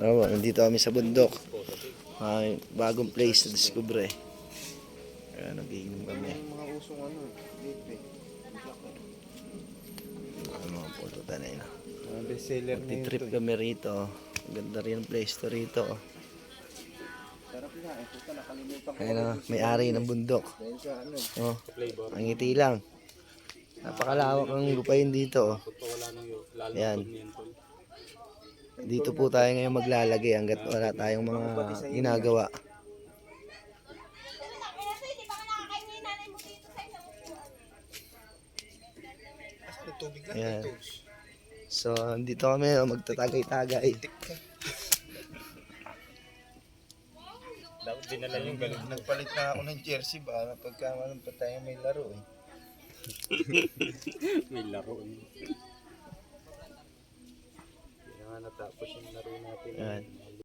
Oo, nandito kami sa bundok. Bagong place na discover eh. Kaya nagiinom kami. Mga usong lipe. Mga pulutan na yun. Bestseller na yun Magti-trip to. kami rito. Ganda rin ang place to rito. Sarap nga eh. Puta, nakalimutan ko. Ayan o, may-ari ng bundok. Dahil sa Oh, ang ngiti lang. Napakalawak ng lupain dito. Ayan. Dito po tayo ngayon maglalagay hanggat wala tayong mga ginagawa. Ayan. So, dito kami magtatagay-tagay. dapat dinala yung galon. Nagpalit na ako ng jersey ba? Pagkamalan pa tayo may laro eh. May laro. Hindi na nga natapos yung laro natin. Ayan.